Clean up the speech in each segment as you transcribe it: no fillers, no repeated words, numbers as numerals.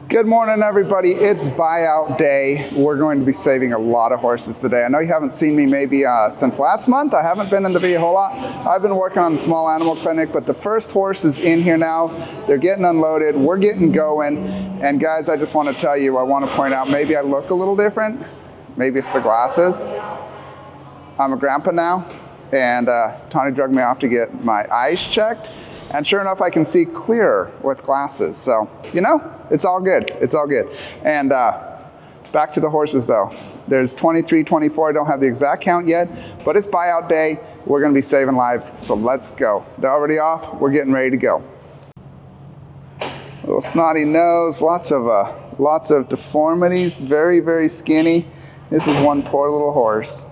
Good morning, everybody. It's buyout day. We're going to be saving a lot of horses today. I know you haven't seen me maybe since last month. I haven't been in the video a whole lot. I've been working on the small animal clinic, but the first horse is in here now. They're getting unloaded. We're getting going. And guys, I just want to tell you, I want to point out, maybe I look a little different. Maybe it's the glasses. I'm a grandpa now, and Tawny drugged me off to get my eyes checked. And sure enough, I can see clearer with glasses. So, you know, it's all good. It's all good. And back to the horses though. There's 23, 24. I don't have the exact count yet, but it's buyout day. We're gonna be saving lives, so let's go. They're already off. We're getting ready to go. Little snotty nose, lots of deformities, very, very skinny. This is one poor little horse.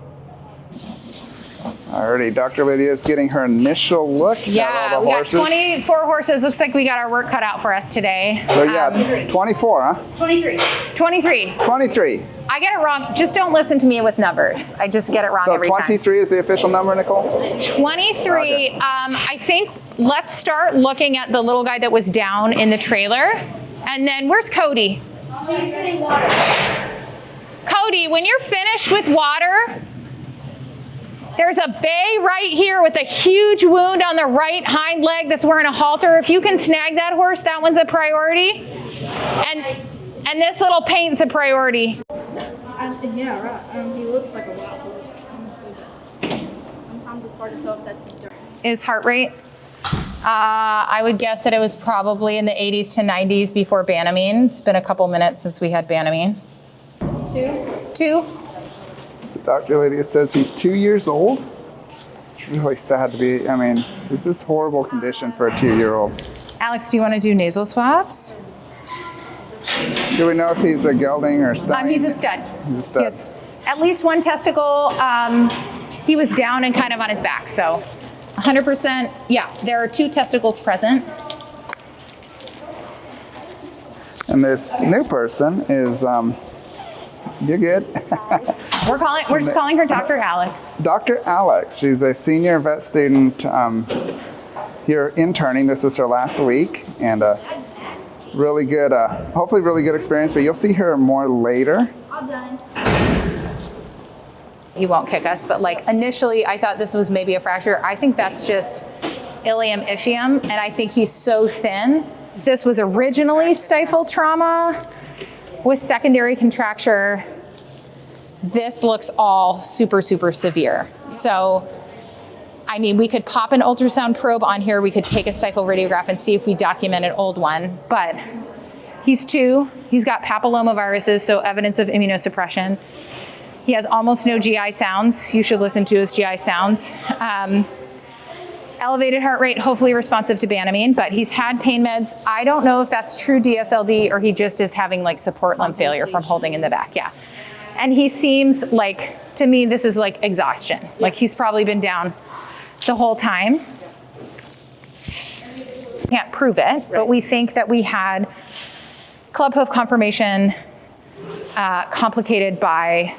Alrighty, Dr. Lydia is getting her initial look at all the horses. Yeah, we got 24 horses. Looks like we got our work cut out for us today. So yeah, 24, huh? 23. 23. 23. I get it wrong. Just don't listen to me with numbers. I just get it wrong every time. So 23 is the official number, Nicole? 23. Okay. I think let's start looking at the little guy that was down in the trailer. And then where's Cody? He's getting water. Cody, when you're finished with water, there's a bay right here with a huge wound on the right hind leg that's wearing a halter. If you can snag that horse, that one's a priority. And this little paint's a priority. Yeah, right. He looks like a wild horse, honestly. Sometimes it's hard to tell if that's dirt. Is heart rate? I would guess that it was probably in the 80s to 90s before Banamine. It's been a couple minutes since we had Banamine. 2? Dr. Lydia says he's 2 years old. It's really sad to be, I mean, this is horrible condition for a 2-year-old. Alex, do you want to do nasal swabs? Do we know if he's a gelding or stud? He's a stud. He's a stud. Yes. At least one testicle. He was down and kind of on his back, so 100%. Yeah, there are 2 testicles present. And this new person is, you're good. We're just calling her Dr. Alex. Dr. Alex. She's a senior vet student here interning. This is her last week, and really good, hopefully really good experience, but you'll see her more later. All done. He won't kick us, but like initially I thought this was maybe a fracture. I think that's just ilium ischium, and I think he's so thin. This was originally stifle trauma with secondary contracture. This looks all super, super severe. So, I mean, we could pop an ultrasound probe on here. We could take a stifle radiograph and see if we document an old one. But he's 2. He's got papillomaviruses, so evidence of immunosuppression. He has almost no GI sounds. You should listen to his GI sounds. Elevated heart rate, hopefully responsive to Banamine, but he's had pain meds. I don't know if that's true DSLD or he just is having like support limb failure from holding in the back. Yeah. And he seems like, to me, this is like exhaustion. Like he's probably been down the whole time. Can't prove it, but we think that we had club hoof conformation complicated by,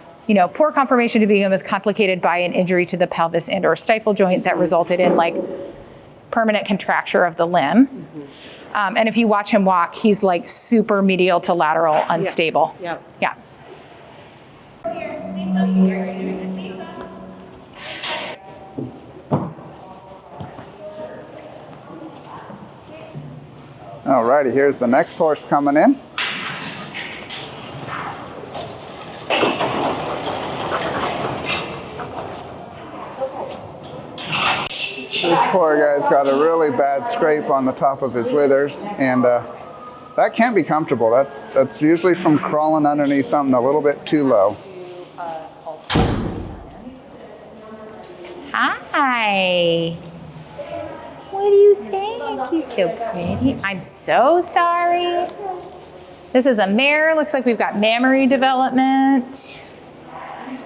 poor conformation to begin with, complicated by an injury to the pelvis and or stifle joint that resulted in like permanent contracture of the limb. And if you watch him walk, he's like super medial to lateral unstable. Yep. Yeah. Alrighty, here's the next horse coming in. This poor guy's got a really bad scrape on the top of his withers, and that can't be comfortable. That's usually from crawling underneath something a little bit too low. Hi. What do you think? You're so pretty. I'm so sorry. This is a mare. Looks like we've got mammary development.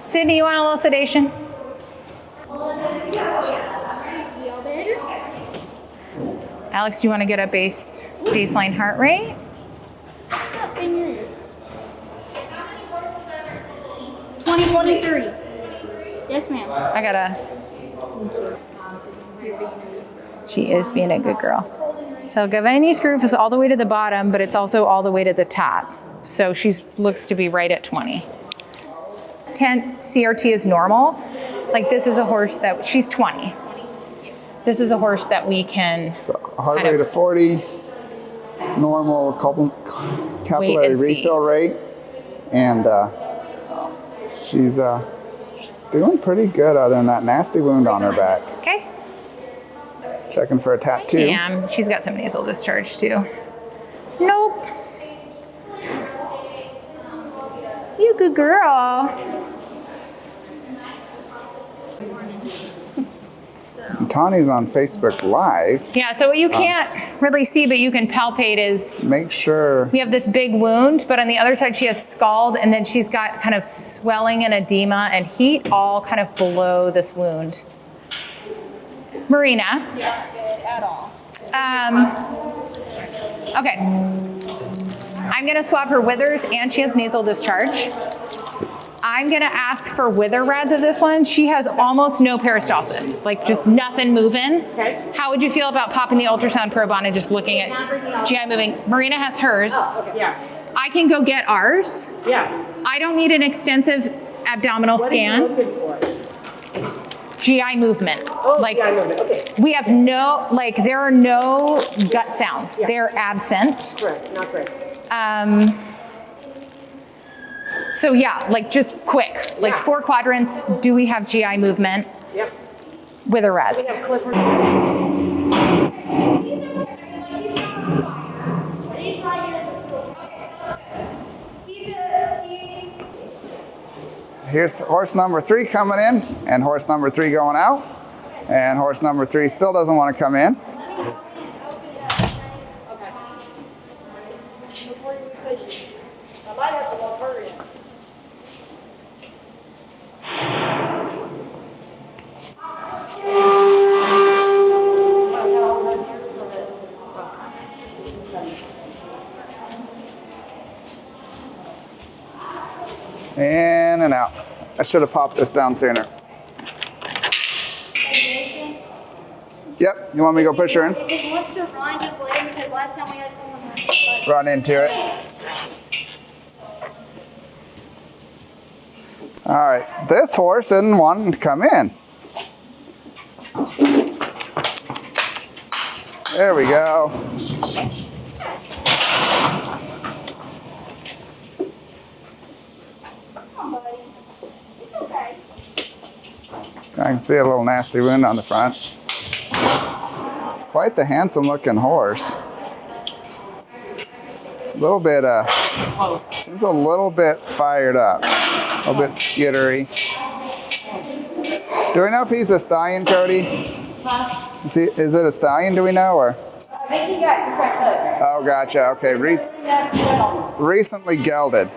Sydney, you want a little sedation? Alex, do you want to get a baseline heart rate? Stop in yours. 2023. Yes, ma'am. She is being a good girl. So Gavini's groove is all the way to the bottom, but it's also all the way to the top. So she looks to be right at 20. 10 CRT is normal. Like this is a horse that, she's 20. This is a horse that we can So heart rate of 40, normal capillary refill rate, and she's doing pretty good other than that nasty wound on her back. Okay. Checking for a tattoo. Damn, she's got some nasal discharge too. Nope. You good girl. And Tawny's on Facebook Live. Yeah, so what you can't really see, but you can palpate is Make sure. we have this big wound, but on the other side she has scald, and then she's got kind of swelling and edema and heat all kind of below this wound. Marina. Yeah, good at all. Okay. I'm gonna swab her withers and she has nasal discharge. I'm gonna ask for wither rads of this one. She has almost no peristalsis, like just nothing moving. Okay. How would you feel about popping the ultrasound probe on and just looking at GI moving? Marina has hers. Yeah. I can go get ours. Yeah. I don't need an extensive abdominal What are you scan. looking for? GI movement. Oh, like GI movement. Okay. we have no, like there are no gut sounds. Yeah. They're absent. Correct. Not correct. So yeah, like just quick, like Yeah. 4 quadrants. Do we have GI movement? Yep. Wither We rats. have clipper. Here's horse number 3 coming in, and horse number 3 going out. And horse number 3 still doesn't want to come in. I might have to walk her in. In and out. I should have popped this down sooner. Yep, you want me to go push her in? If it wants to run, just let him, because last time we had someone run. Run into it. All right, this horse didn't want to come in. There we go. Come on, buddy. It's okay. I can see a little nasty wound on the front. It's quite the handsome looking horse. A little bit, seems a little bit fired up. A little bit skittery. Do we know if he's a stallion, Cody? Is it a stallion, do we know, or? I think he got just got cut. Oh, gotcha, okay, recently gelded.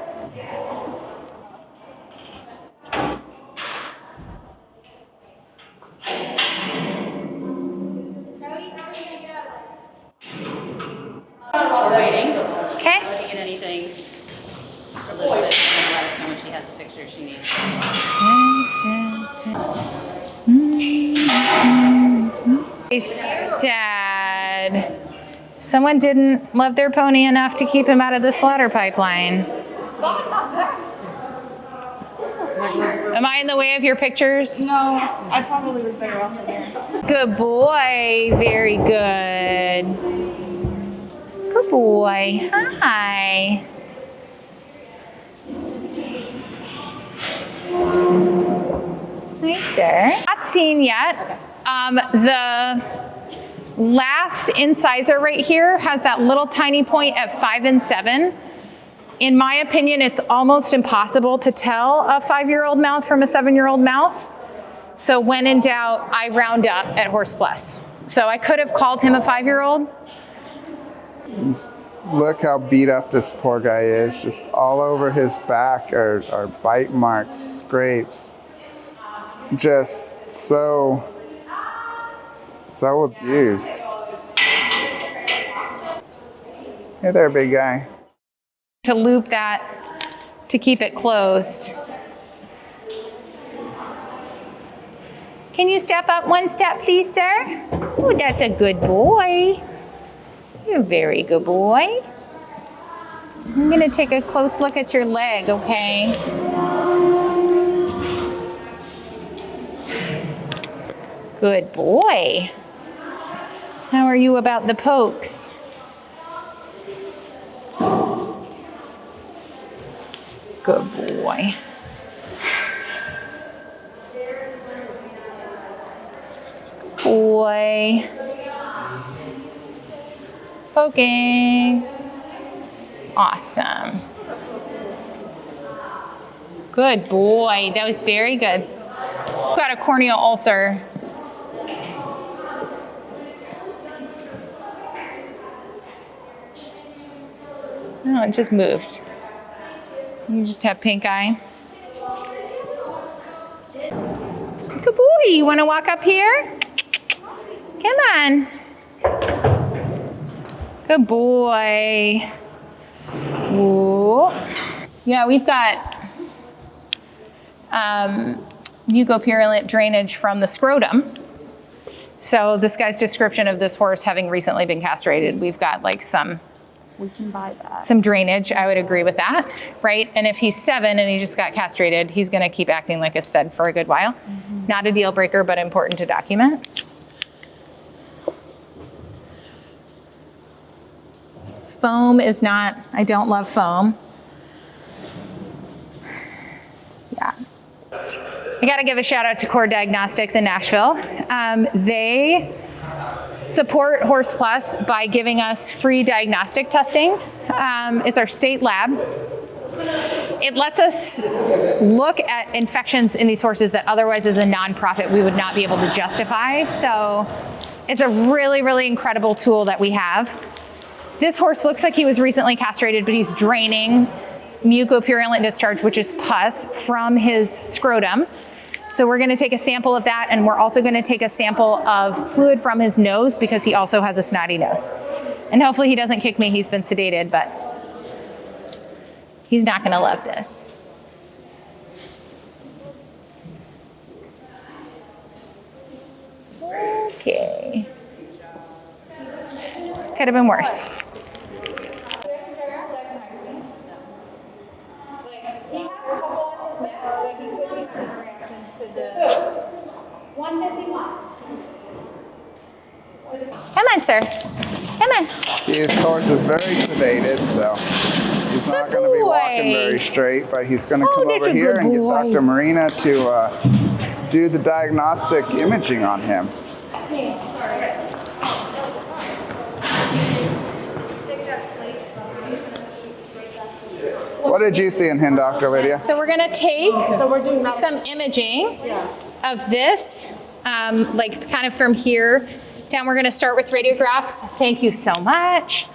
We're waiting. Okay. Looking at anything for Elizabeth and let us know when she has the picture she needs. They said someone didn't love their pony enough to keep him out of the slaughter pipeline. Am I in the way of your pictures? No, I probably was better off in there. Good boy. Very good. Good boy. Hi. Hi, sir. Not seen yet. The last incisor right here has that little tiny point at 5 and 7. In my opinion, it's almost impossible to tell a 5-year-old mouth from a 7-year-old mouth. So when in doubt, I round up at Horse Plus. So I could have called him a 5-year-old. Look how beat up this poor guy is. Just all over his back are bite marks, scrapes. Just so abused. Hey there, big guy. To loop that to keep it closed. Can you step up one step, please, sir? Oh, that's a good boy. You're a very good boy. I'm gonna take a close look at your leg, okay? Good boy. How are you about the pokes? Good boy. Boy. Poking. Awesome. Good boy. That was very good. Got a corneal ulcer. No, it just moved. You just have pink eye. Good boy. You want to walk up here? Come on. Good boy. Ooh. Yeah, we've got mucopurulent drainage from the scrotum. So this guy's description of this horse having recently been castrated, we've got like We can buy that. some drainage. I would agree with that, right? And if he's 7 and he just got castrated, he's gonna keep acting like a stud for a good while. Mm-hmm. Not a deal breaker, but important to document. Foam is not, I don't love foam. Yeah. I gotta give a shout out to Core Diagnostics in Nashville. They support Horse Plus by giving us free diagnostic testing. It's our state lab. It lets us look at infections in these horses that otherwise as a nonprofit we would not be able to justify. So it's a really, really incredible tool that we have. This horse looks like he was recently castrated, but he's draining mucopurulent discharge, which is pus, from his scrotum. So we're gonna take a sample of that, and we're also gonna take a sample of fluid from his nose because he also has a snotty nose. And hopefully he doesn't kick me, he's been sedated, but he's not gonna love this. Okay. Could have been worse. Come on, sir. Come on. His horse is very sedated, so he's not going to be walking very straight, but he's going to come that's over a here good and get boy. Dr. Marina to do the diagnostic imaging on him. What did you see in him, Dr. Lydia? So we're gonna take some imaging of this, like kind of from here down. We're gonna start with radiographs. Thank you so much.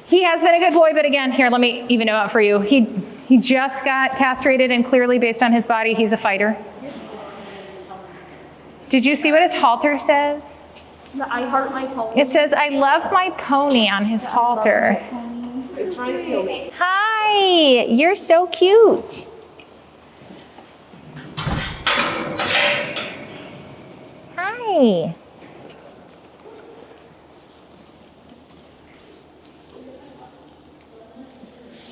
He has been a good boy, but again, here, let me even it out for you. He just got castrated, and clearly based on his body, he's a fighter. Did you see what his halter says? I heart my pony. It says, I love my pony on his halter. It's trying to kill me. Hi, you're so cute. Hi.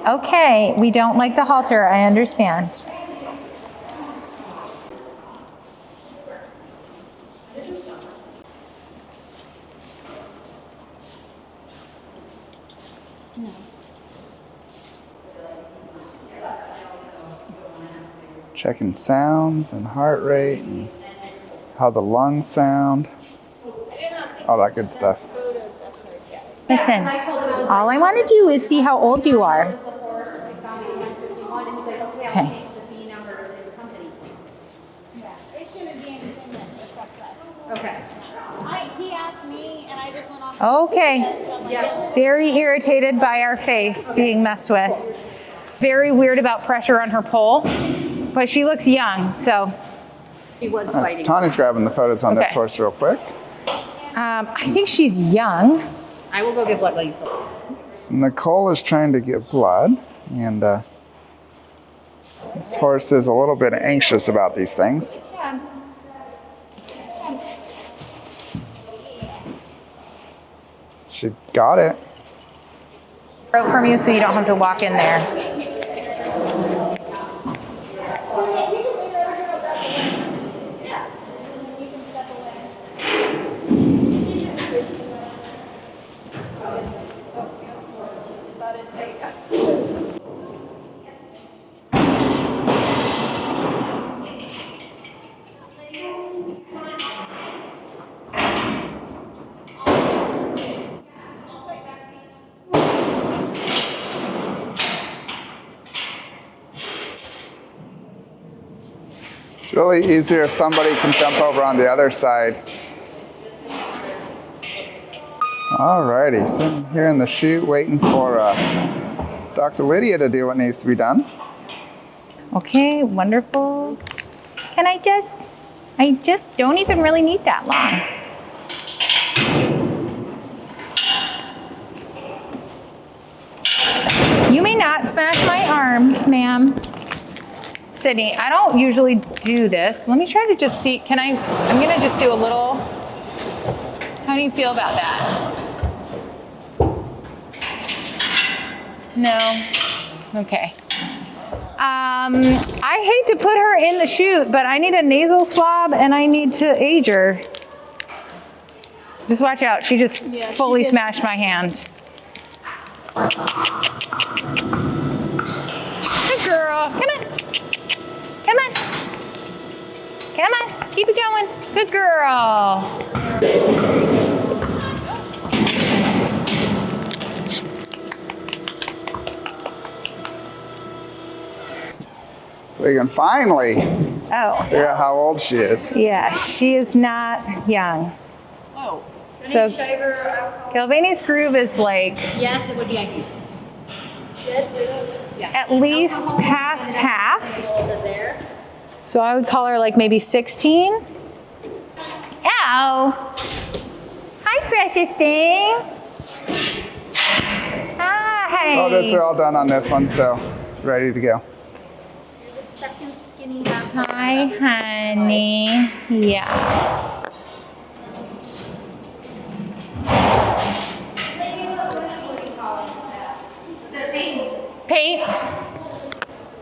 Okay, we don't like the halter, I understand. Checking sounds and heart rate and how the lungs sound, all that good stuff. Listen, all I want to do is see how old you are. Okay. Okay. He asked me, and I just went off. Okay. Very irritated by our face being messed with. Very weird about pressure on her pole, but she looks young, so. She was fighting. Tawny's grabbing the photos on this Okay. horse real quick. I think she's young. I will go get blood while you pull. So Nicole is trying to get blood, and this horse is a little bit anxious about these things. She got it. Throat from you so you don't have to walk in there. It's really easier if somebody can jump over on the other side. Alrighty, sitting here in the chute waiting for Dr. Lydia to do what needs to be done. Okay, wonderful. Can I just don't even really need that long. You may not smash my arm, ma'am. Sydney, I don't usually do this. Let me try to just see, I'm gonna just do a little, how do you feel about that? No? Okay. I hate to put her in the chute, but I need a nasal swab and I need to age her. Just watch out, she just fully smashed my hand. Good girl, come on. Come on. Come on, keep it going. Good girl. So we can finally Oh, figure out how old she is. yeah, she is not young. Whoa. So Shaver, alcohol. Galvani's groove is like Yes, it would be ideal. Yes, it would. Yeah. at least past half. Over there. So I would call her like maybe 16. Ow. Hi, precious thing. Hi. Oh, those are all done on this one, so ready to go. You're the second skinny half. Hi, honey. Yeah. Paint. Are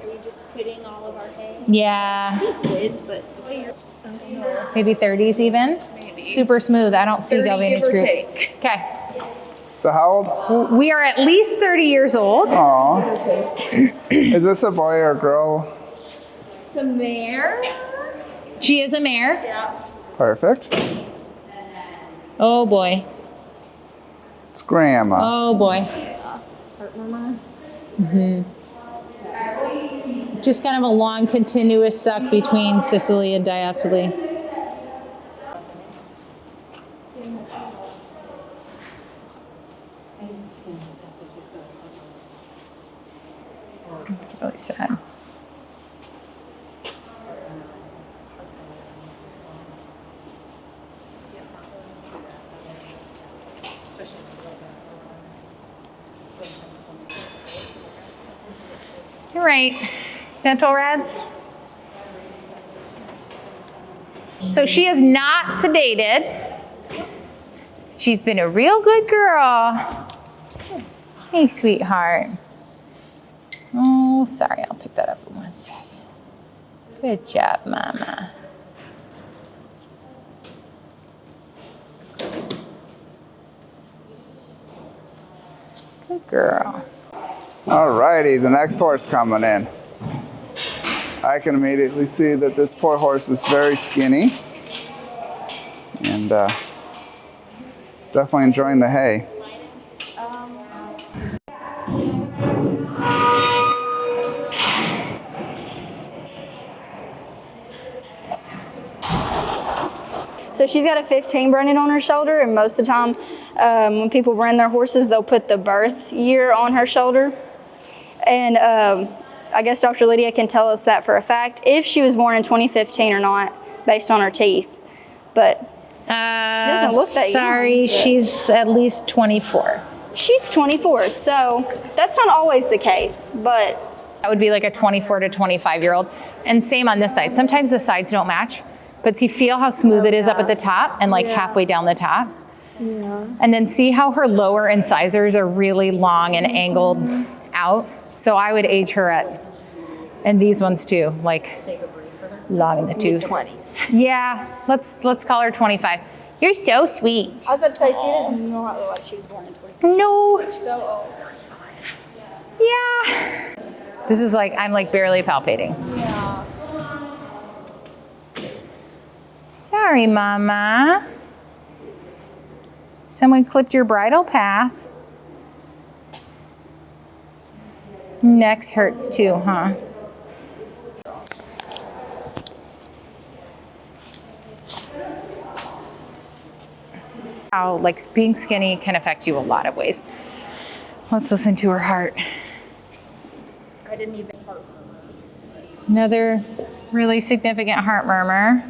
we just quitting all of our hay? Yeah. Kids, but the way you're, I don't know. Maybe 30s even. Maybe. Super smooth. I don't see 30, Galvani's give or group. take. Okay. So how old? We are at least 30 years old. Aw. Is this a boy or a girl? It's a mare. She is a mare. Yeah. Perfect. Oh boy. It's grandma. Oh boy. Heart murmur. Just kind of a long continuous suck between systole and diastole. It's really sad. You're right. Dental rads. So she is not sedated. She's been a real good girl. Hey, sweetheart. Oh, sorry, I'll pick that up in 1 second. Good job, Mama. Good girl. Alrighty, the next horse coming in. I can immediately see that this poor horse is very skinny. And it's definitely enjoying the hay. So she's got a 15 branded on her shoulder, and most of the time when people brand their horses, they'll put the birth year on her shoulder. And I guess Dr. Lydia can tell us that for a fact, if she was born in 2015 or not, based on her teeth. But she doesn't look that young. Sorry, she's at least 24. She's 24, so that's not always the case, but That would be like a 24 to 25-year-old. And same on this side. Sometimes the sides don't match, but see, feel how smooth it is up at the top and like halfway down the top. Yeah. And then see how her lower incisors are really long and angled out? So I would age her and these ones too, like long in the tooth. 20s. Yeah, let's call her 25. You're so sweet. I was about to say, she does not look like she was born in 20. No. So old. Yeah. This is like, I'm like barely palpating. Yeah. Sorry, Mama. Someone clipped your bridle path. Neck hurts too, huh? How like being skinny can affect you a lot of ways. Let's listen to her heart. I didn't even hurt. Another really significant heart murmur.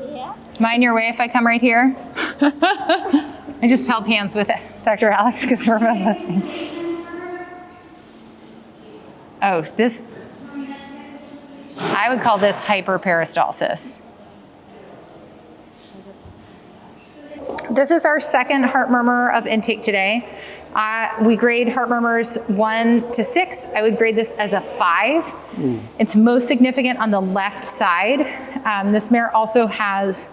Yeah. Mind your way if I come right here? I just held hands with Dr. Alex because we're both listening. Oh, this, I would call this hyperperistalsis. This is our second heart murmur of intake today. We grade heart murmurs 1 to 6. I would grade this as a 5. It's most significant on the left side. This mare also has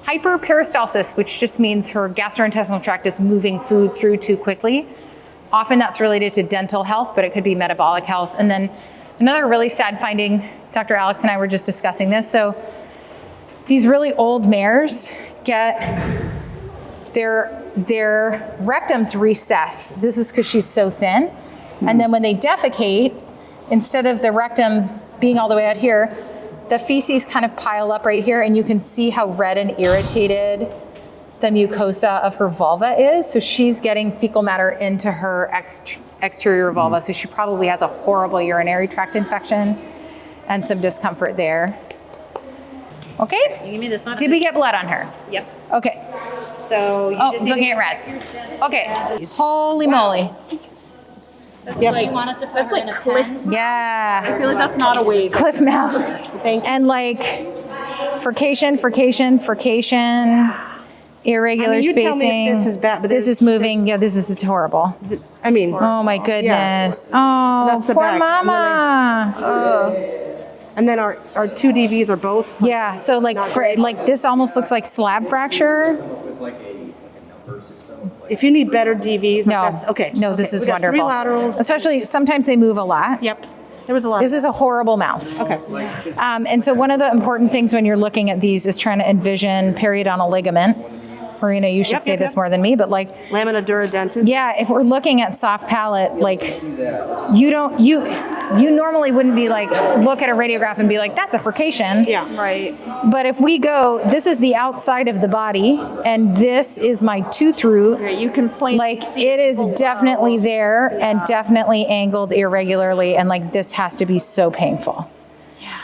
hyperperistalsis, which just means her gastrointestinal tract is moving food through too quickly. Often that's related to dental health, but it could be metabolic health. And then another really sad finding, Dr. Alex and I were just discussing this. So these really old mares get their rectums recess. This is because she's so thin. And then when they defecate, instead of the rectum being all the way out here, the feces kind of pile up right here, and you can see how red and irritated the mucosa of her vulva is. So she's getting fecal matter into her exterior vulva. So she probably has a horrible urinary tract infection and some discomfort there. Okay? You give me this one? Did we get blood on her? Yep. Okay. So you Oh, just need looking to- at reds. Okay. Holy moly. That's like, you want us to put That's her like in a cliff. pen? Yeah. I feel like that's not a wave. Cliff mouth. And like furcation, irregular I mean, you tell me spacing. if this is bad, but this is moving. Yeah, this is horrible. I mean, Oh my goodness. Oh, That's the poor back. mama. and then our 2 DVs are both. Yeah, so like like this almost looks like slab fracture. If you need better DVs, No, that's okay. no, this Okay, is we got wonderful. 3 laterals. Especially sometimes they move a lot. Yep. There was a lot. This is a horrible mouth. Okay. And so one of the important things when you're looking at these is trying to envision periodontal ligament. Marina, you should Yep, say yep, this yep. more than me, but like, Lamina duradentis. yeah, if we're looking at soft palate, like you normally wouldn't be like, look at a radiograph and be like, that's a furcation. Yeah. Right. But if we go, this is the outside of the body and this is my tooth root. Yeah, you can plainly Like see it is below. definitely there and definitely angled irregularly, and like this has to be so painful. Yeah.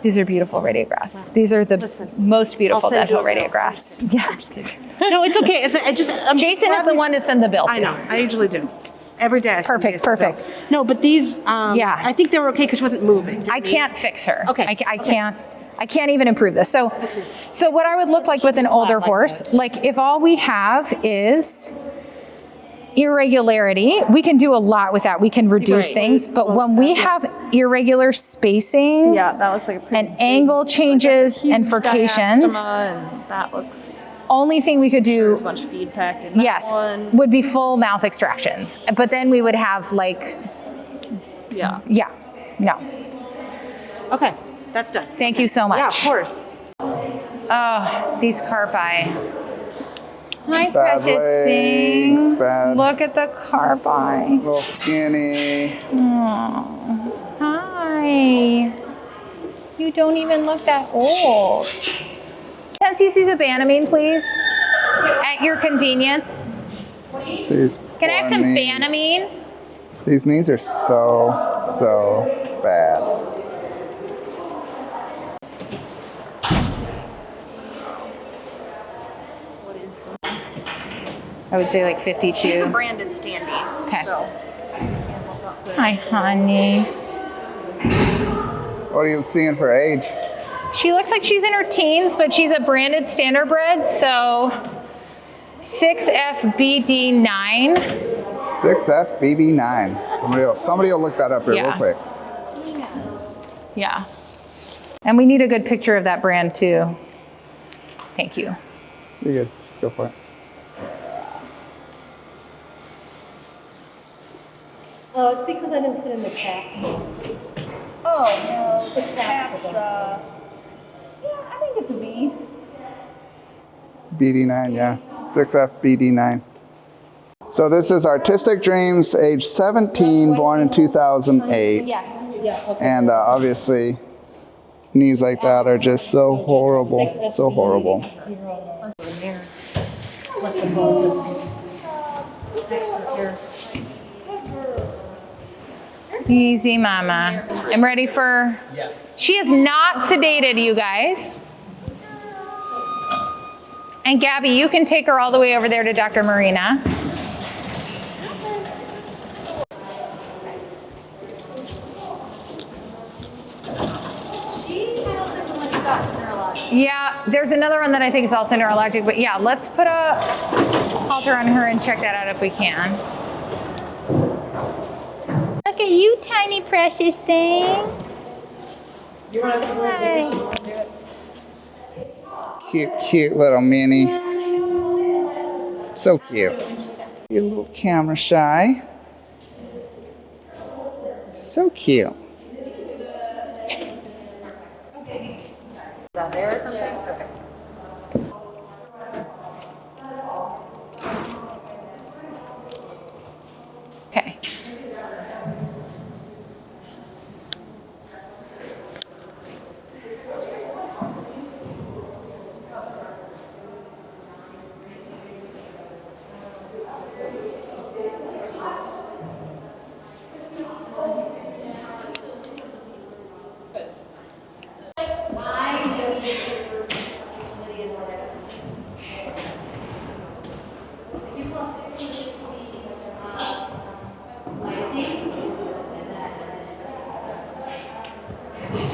These are beautiful radiographs. These are the most beautiful I'll send you dental a bill. radiographs. Yeah. No, it's okay. I'm Jason is glad the we- one to send the bill to. I know. I usually do. Every day. I send Perfect, Jason a bill. perfect. No, but these. Yeah. I think they were okay because she wasn't moving. I can't fix her. Okay, I can't even improve this. So what I would look like with an older horse, like if all we have is irregularity, we can do a lot with that. We can reduce Right. things, but when we have irregular spacing Yeah, that looks like a pretty and angle changes and furcations, diastema, and that looks. only thing we could do, There's a bunch of feed packed in that yes, one. would be full mouth extractions. But then we would have like, Yeah. yeah, no. Okay, that's done. Thank you so much. Yeah, of course. Oh, these carpi. Hi, Bad precious legs, thing. bad. Look at the carpi. Little skinny. Oh, hi. You don't even look that old. 10 cc's of Banamine, please. At your convenience. These Can I have poor some knees. Banamine? These knees are so bad. I would say like 52. She's a branded standee. Okay. So. Hi, honey. What are you seeing for age? She looks like she's in her teens, but she's a branded standardbred, so 6FBD9. 6FBB9. Somebody will look that up here real quick. Yeah. And we need a good picture of that brand too. Thank you. You're good. Let's go for it. Oh, it's because I didn't put in the capsule. Oh, no, the cap's, yeah, I think it's a B. BD9, yeah. 6FBD9. So this is Artistic Dreams, age 17, born in 2008. Yes. Yeah, okay. And obviously, knees like that are just so horrible. So horrible. Easy, mama. I'm ready for... She is not sedated, you guys. And Gabby, you can take her all the way over there to Dr. Marina. Yeah, there's another one that I think is also neurologic, but yeah, let's put a halter on her and check that out if we can. Look at you, tiny precious thing. Hi. Cute little Minnie. So cute. You're a little camera shy. So cute. Is that there or something? Okay. Okay.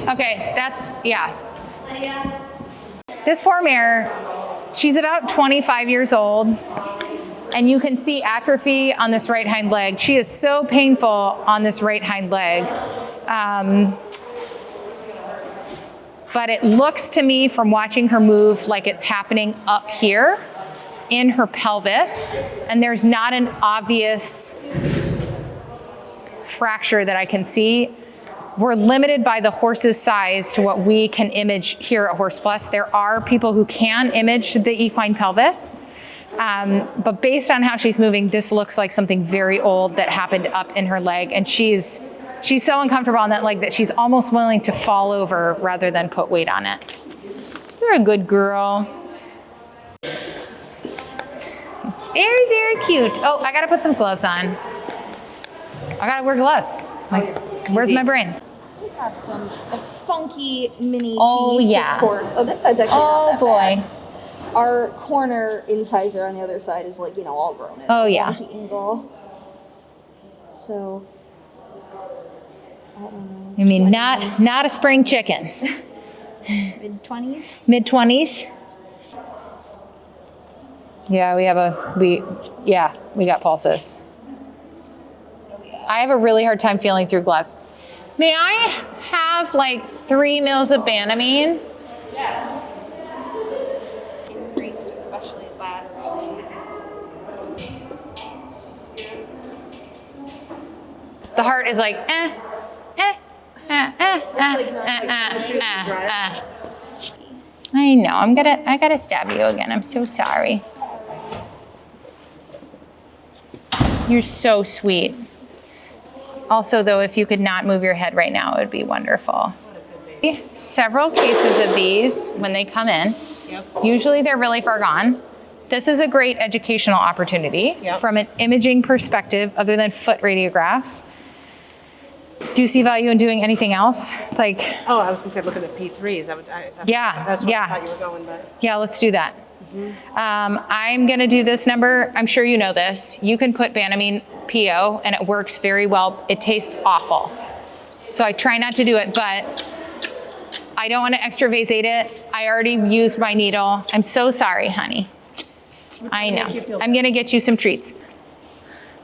Okay, that's, yeah. This poor mare, she's about 25 years old, and you can see atrophy on this right hind leg. She is so painful on this right hind leg. But it looks to me from watching her move like it's happening up here in her pelvis, and there's not an obvious fracture that I can see. We're limited by the horse's size to what we can image here at Horse Plus. There are people who can image the equine pelvis, but based on how she's moving, this looks like something very old that happened up in her leg, and she's so uncomfortable on that leg that she's almost willing to fall over rather than put weight on it. You're a good girl. It's very, very cute. Oh, I gotta put some gloves on. I gotta wear gloves. Where's my brain? We have some funky mini Oh, teeth, yeah. of course. Oh, this side's actually Oh, not that boy. bad. Our corner incisor on the other side is like, all grown in. Oh, yeah. Wonky angle. So, I don't know. I mean, not a spring chicken. Mid-20s? Mid-20s. Yeah, we got pulses. I have a really hard time feeling through gloves. May I have like 3 mils of Banamine? Increased, especially laterally. The heart is like, I know, I gotta stab you again. I'm so sorry. You're so sweet. Also, though, if you could not move your head right now, it would be wonderful. Several cases of these when they come in. Yep. Usually they're really far gone. This is a great educational opportunity from an imaging perspective other than foot radiographs. Do you see value in doing anything else? Like, Oh, I was going to say looking at P3s. That's where I thought you were going, but. yeah, let's do that. I'm gonna do this number. I'm sure you know this. You can put Banamine PO and it works very well. It tastes awful. So I try not to do it, but I don't want to extravasate it. I already used my needle. I'm so sorry, honey. I know. I'm going to get you some treats.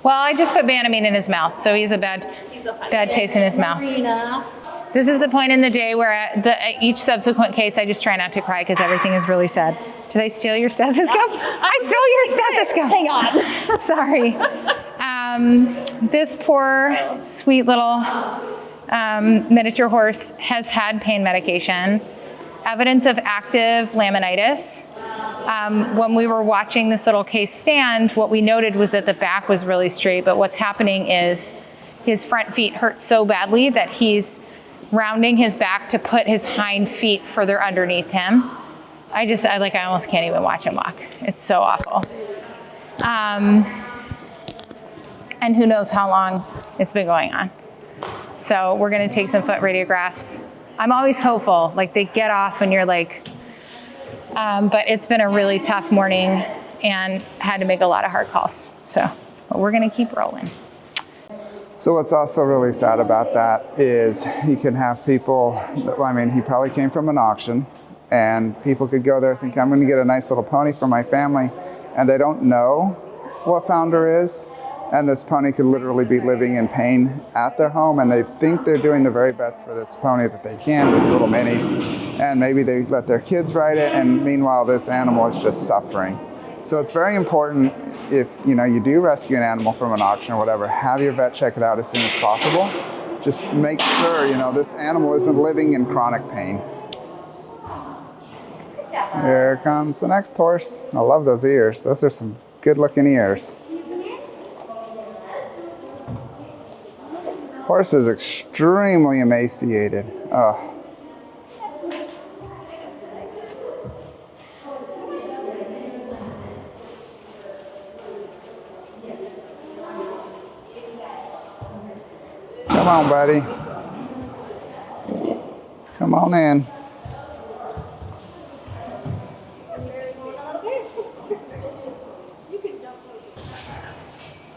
Well, I just put Banamine in his mouth, so he's a bad taste in his mouth. This is the point in the day where each subsequent case, I just try not to cry because everything is really sad. Did I steal your stethoscope? I stole your stethoscope. Hang on. Sorry. This poor, sweet little miniature horse has had pain medication, evidence of active laminitis. When we were watching this little case stand, what we noted was that the back was really straight, but what's happening is his front feet hurt so badly that he's rounding his back to put his hind feet further underneath him. I almost can't even watch him walk. It's so awful. And who knows how long it's been going on. So we're gonna take some foot radiographs. I'm always hopeful, like they get off and you're like, but it's been a really tough morning and had to make a lot of hard calls. So, but we're gonna keep rolling. So what's also really sad about that is you can have people, I mean, he probably came from an auction and people could go there thinking, I'm gonna get a nice little pony for my family, and they don't know what founder is. And this pony could literally be living in pain at their home, and they think they're doing the very best for this pony that they can, this little mini, and maybe they let their kids ride it, and meanwhile this animal is just suffering. So it's very important, if you do rescue an animal from an auction or whatever, have your vet check it out as soon as possible. Just make sure this animal isn't living in chronic pain. Here comes the next horse. I love those ears. Those are some good looking ears. Horse is extremely emaciated. Oh. Come on, buddy. Come on in.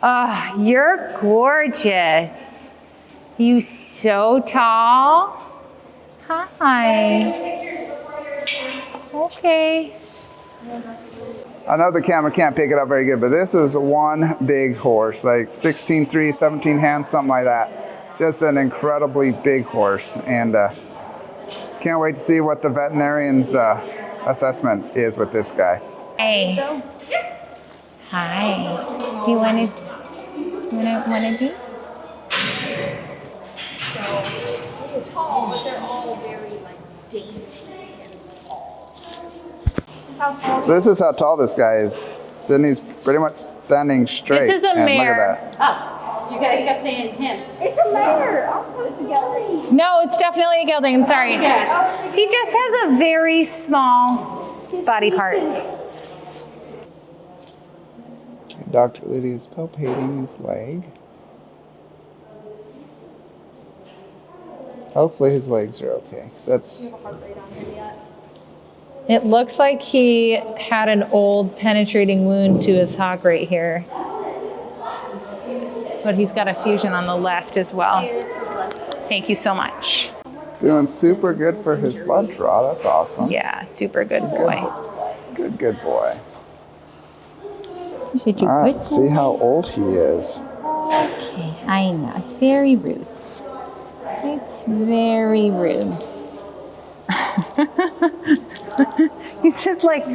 Oh, you're gorgeous. You so tall. Hi. Okay. I know the camera can't pick it up very good, but this is one big horse, like 16.3, 17 hands, something like that. Just an incredibly big horse, and can't wait to see what the veterinarian's assessment is with this guy. Hey. Hi. Do you want one of these? They're tall, but they're all very dainty and tall. This is how tall this guy is. Sydney's pretty much standing straight. This is a and mare. Look at that. Oh, you kept saying him. It's a mare. I'm supposed to gelding. No, it's definitely a gelding. I'm sorry. Yeah. He just has a very small body parts. Dr. Lydia is palpating his leg. Hopefully his legs are okay, 'cause that's. It looks like he had an old penetrating wound to his hog right here. But he's got a fusion on the left as well. Thank you so much. Doing super good for his blood draw. That's awesome. Yeah, super good boy. Good boy. Is it your All good right, see how old he is. Okay, I know. It's very rude. It's very rude. He's just like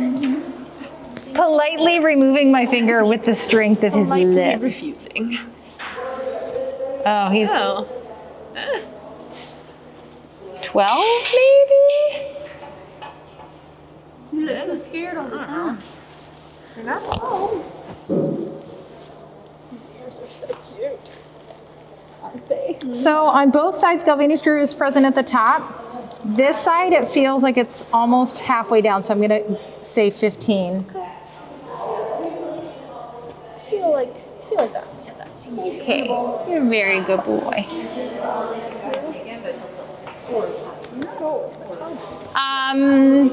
politely removing my finger with the strength of his lip. Refusing. Oh, he's Oh. 12 maybe? You look so scared all the time. They're not old. These ears are so cute. Aren't they? So on both sides, Galvani screw is present at the top. This side, it feels like it's almost halfway down, so I'm gonna say 15. I feel like that seems Okay, reasonable. you're a very good boy. Not old, but close.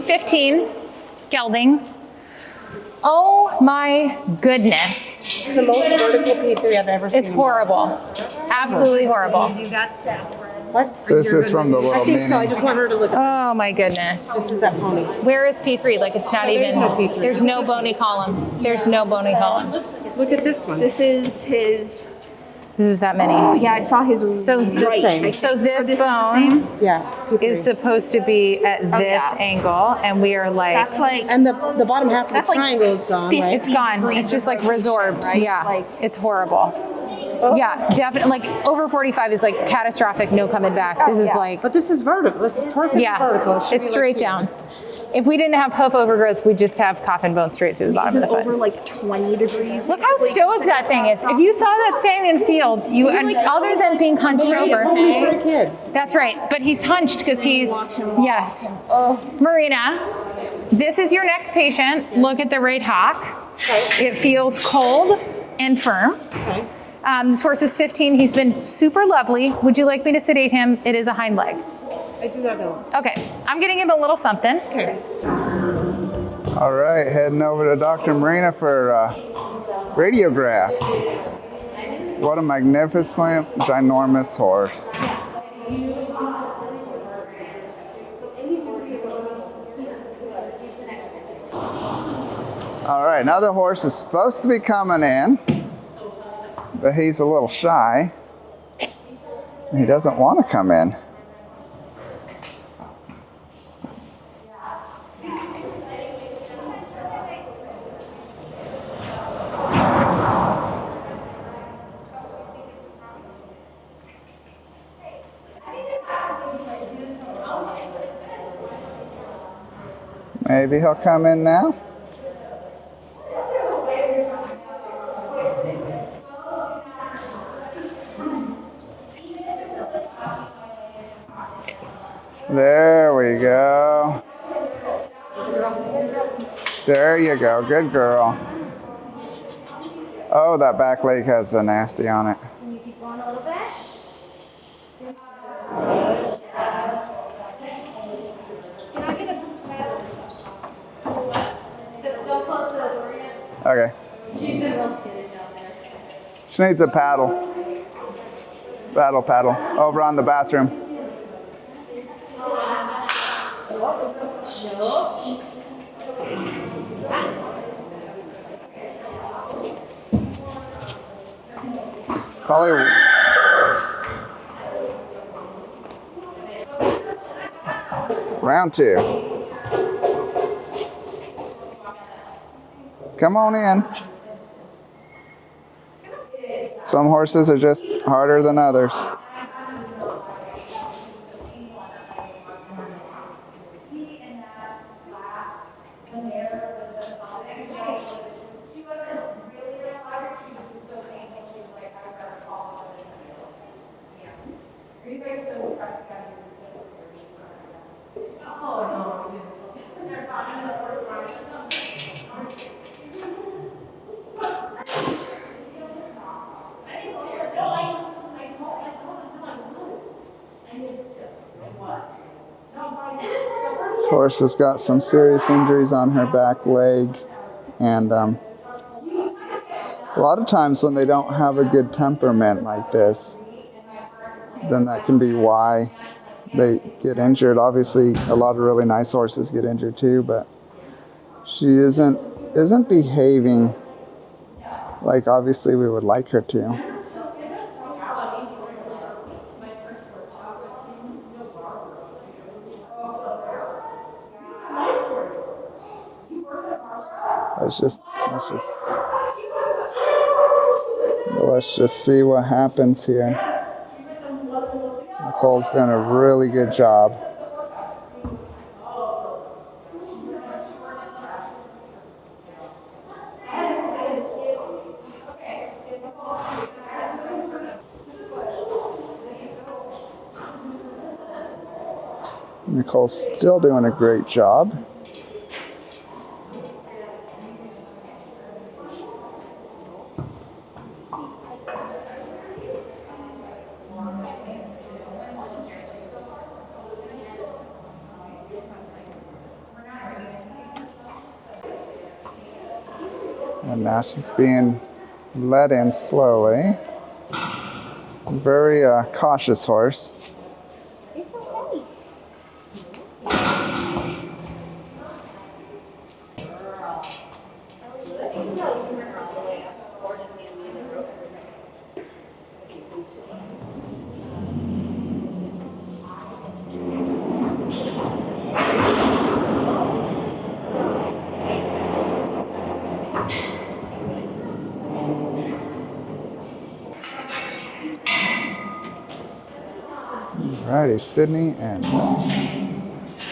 15, gelding. Oh my goodness. It's the most vertical P3 I've ever seen. It's horrible. Absolutely horrible. You got What? So this is from the I little think so. I mini. just want her to look. Oh my goodness. This is that pony. Where is P3? Like it's not There's even, no P3. there's no bony column. There's no bony column. Look at this one. This is his. This is that many. Oh yeah, I saw his. So, right. so this This is the bone same? Yeah. P3. is supposed to be at this yeah. angle, and we are like, That's like. And the bottom half of the That's like triangle is gone, right? it's gone. It's just like resorbed. Right? Yeah, Like- it's horrible. Yeah, definitely. Like over 45 is like catastrophic, no coming back. This is yeah. like, But this is vertical. This is perfect yeah, vertical. It should it's be straight like down. If we didn't have hoof overgrowth, we'd just have coffin bone straight through the bottom Is of it the foot. over like 20 degrees? Look how stoic that thing is. If you saw that standing in field, you other than being hunched over. Only for a kid. That's right. But he's hunched because he's yes. Marina, this is your next patient. Look at the right hock. It feels cold and firm. Okay. This horse is 15. He's been super lovely. Would you like me to sedate him? It is a hind leg. I do not know. Okay, I'm getting him a little something. Okay. All right, heading over to Dr. Marina for radiographs. What a magnificent, ginormous horse. All right, now the horse is supposed to be coming in, but he's a little shy. He doesn't want to come in. Maybe he'll come in now. There we go. There you go. Good girl. Oh, that back leg has a nasty on it. Can you keep going a little bit? Can I get a paddle? Don't close the door yet. Okay. She's been real skittish down there. She needs a paddle. Paddle. Over on the bathroom. Probably. Round 2. Come on in. Some horses are just harder than others. This horse has got some serious injuries on her back leg, and a lot of times when they don't have a good temperament like this, then that can be why they get injured. Obviously, a lot of really nice horses get injured too, but she isn't behaving like obviously we would like her to. Let's just see what happens here. Nicole's done a really good job. Nicole's still doing a great job. And now she's being led in slowly. Very cautious horse. Alrighty, Sydney and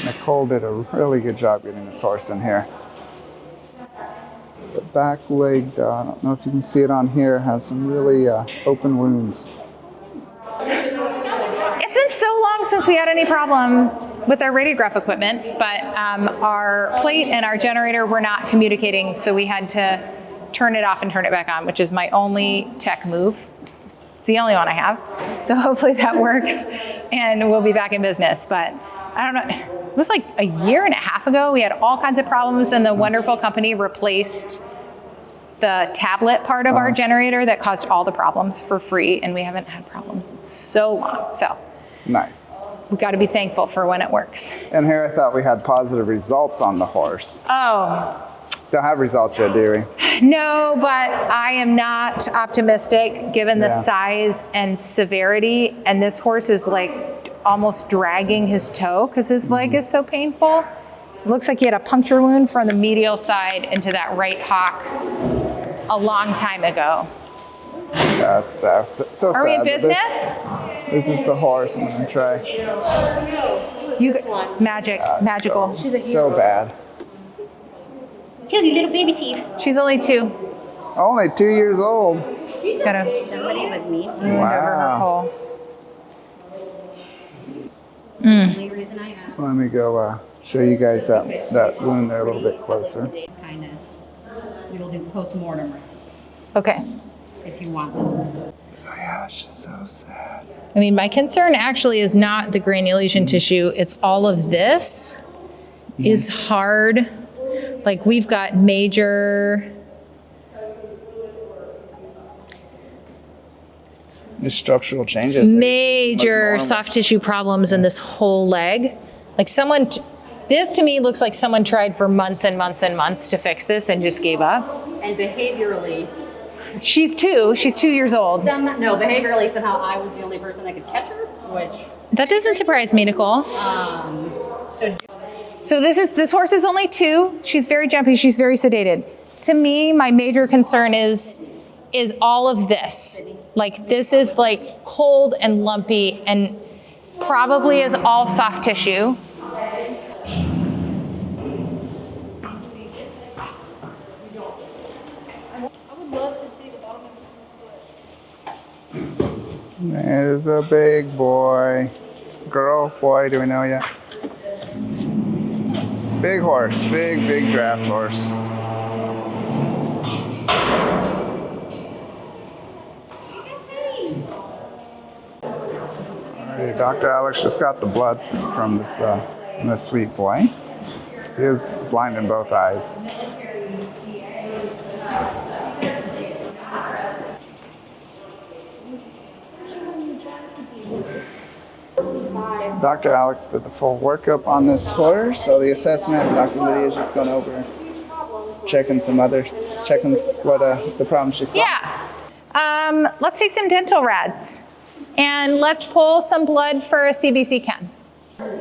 Nicole did a really good job getting this horse in here. The back leg, I don't know if you can see it on here, has some really open wounds. It's been so long since we had any problem with our radiograph equipment, but our plate and our generator were not communicating, so we had to turn it off and turn it back on, which is my only tech move. It's the only one I have. So hopefully that works and we'll be back in business. But I don't know, it was like a year and a half ago. We had all kinds of problems and the wonderful company replaced the tablet part of our generator that caused all the problems for free, and we haven't had problems in so long. So Nice. we got to be thankful for when it works. And here I thought we had positive results on the horse. Oh, Don't have results yet, do we? no, but I am not optimistic given the Yeah. size and severity. And this horse is like almost dragging his toe because his leg is so painful. It looks like he had a puncture wound from the medial side into that right hock a long time ago. That's so sad. Are we in but business? This is the horse I'm gonna try. Magical. So bad. Kill your little baby teeth. She's only 2. Only 2 years old. She's got a Somebody was me. wound over her Wow. hole. Only reason I asked. Let me go show you guys that wound there a little bit closer. Kindness. We will do post-mortem rounds Okay. if you want them. So yeah, it's just so sad. I mean, my concern actually is not the granulation tissue. It's all of this is hard. Like we've got major, The structural changes. major soft tissue problems in this whole leg. Like this to me looks like someone tried for months and months and months to fix this and just gave up. And behaviorally, She's 2 years old. behaviorally somehow I was the only person that could catch her, which, That doesn't surprise me, Nicole. so So this horse is only 2. She's very jumpy. She's very sedated. To me, my major concern is all of this. Like this is like cold and lumpy and probably is all soft tissue. There's a big boy. Girl, boy, do we know yet? Big horse, big draft horse. Alrighty, Dr. Alex just got the blood from this sweet boy. He is blind in both eyes. Dr. Alex did the full workup on this horse, so the assessment, Dr. Lydia is just going over, checking what the problem she saw. Yeah. Let's take some dental rads and let's pull some blood for a CBC Ken.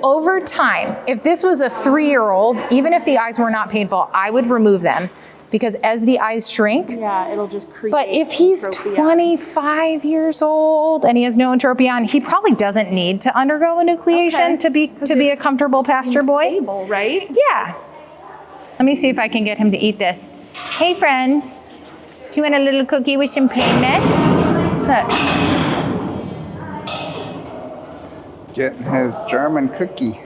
Over time, if this was a 3-year-old, even if the eyes were not painful, I would remove them because as the eyes shrink, Yeah, it'll just create. but if he's entropy. 25 years old and he has no entropy on, he probably doesn't need to undergo a nucleation Okay. to be a comfortable pasture boy. Stable, right? Yeah. Let me see if I can get him to eat this. Hey, friend. Do you want a little cookie with some pain meds? Look. Getting his German cookie.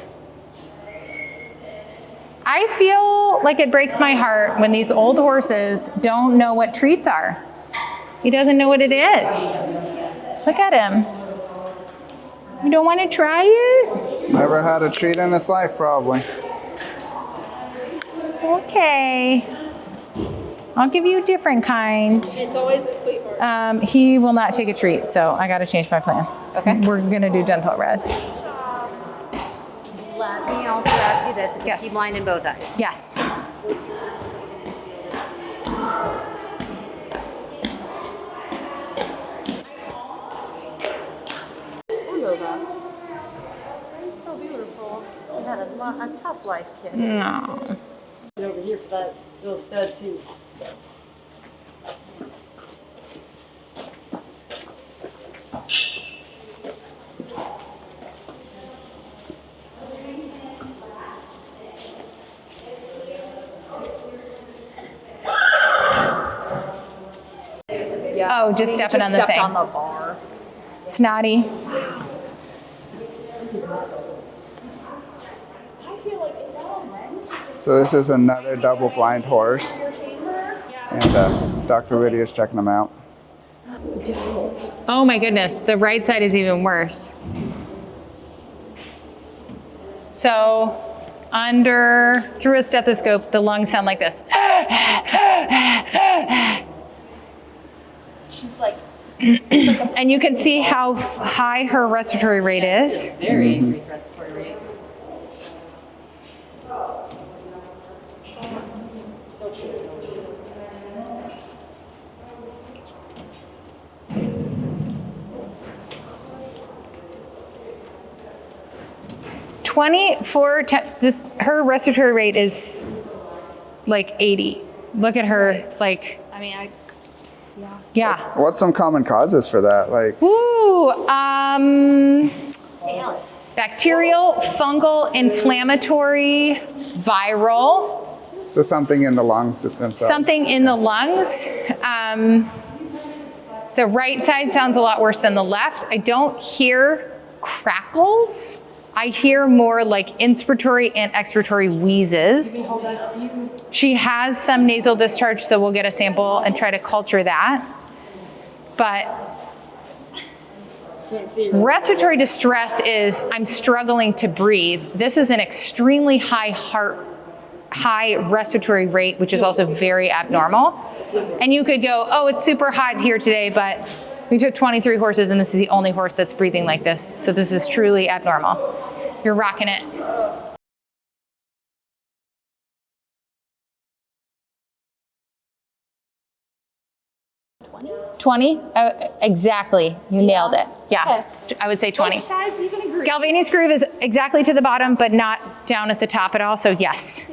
I feel like it breaks my heart when these old horses don't know what treats are. He doesn't know what it is. Look at him. You don't want to try it? Never had a treat in his life, probably. Okay. I'll give you a different kind. It's always a sweetheart. He will not take a treat, so I got to change my plan. Okay. We're going to do dental reds. let me also ask you this. Yes. Is he blind in both eyes? Yes. So beautiful. You had a tough life, kid. No. Over here for that little stud too. Oh, just stepping on the stepped thing. on the bar. Snotty. I feel like, is that on lens? So this is another double-blind horse, and Dr. Lydia's checking them out. Oh my goodness, the right side is even worse. So through a stethoscope, the lungs sound like this. She's like, And you can see how high her respiratory rate is. Very increased respiratory rate. Her respiratory rate is like 80. Look at her, like, I mean, yeah. What's some common causes for that? Like, Ooh, bacterial, fungal, inflammatory, viral, so something in the lungs themselves. something in the lungs. The right side sounds a lot worse than the left. I don't hear crackles. I hear more like inspiratory and expiratory wheezes. She has some nasal discharge, so we'll get a sample and try to culture that. But respiratory distress is I'm struggling to breathe. This is an extremely high respiratory rate, which is also very abnormal. And you could go, oh, it's super hot here today, but we took 23 horses and this is the only horse that's breathing like this. So this is truly abnormal. You're rocking it. 20? Exactly. You nailed it. Yeah. I would say 20. both sides even agree. Galvani's groove is exactly to the bottom, but not down at the top at all. So yes.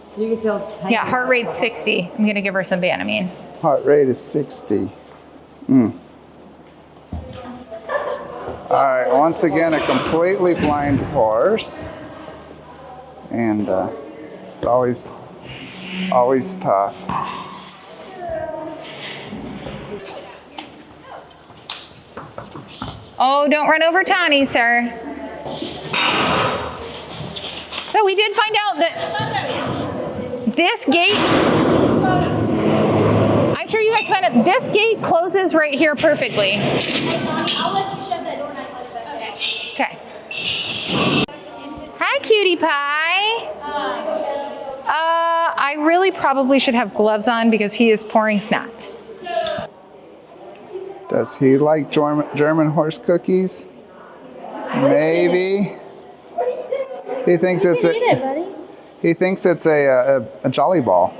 So you can tell. Yeah, heart rate's 60. I'm going to give her some Banamine. Heart rate is 60. All right, once again, a completely blind horse. And it's always tough. Oh, don't run over Tawny, sir. So we did find out that this gate, I'm sure you guys find it, this gate closes right here perfectly. I'll let you shut that door and I can let it back. Okay. Hi, cutie pie. I really probably should have gloves on because he is pouring snot. Does he like German horse cookies? Maybe. He thinks it's He thinks it's a Jolly Ball.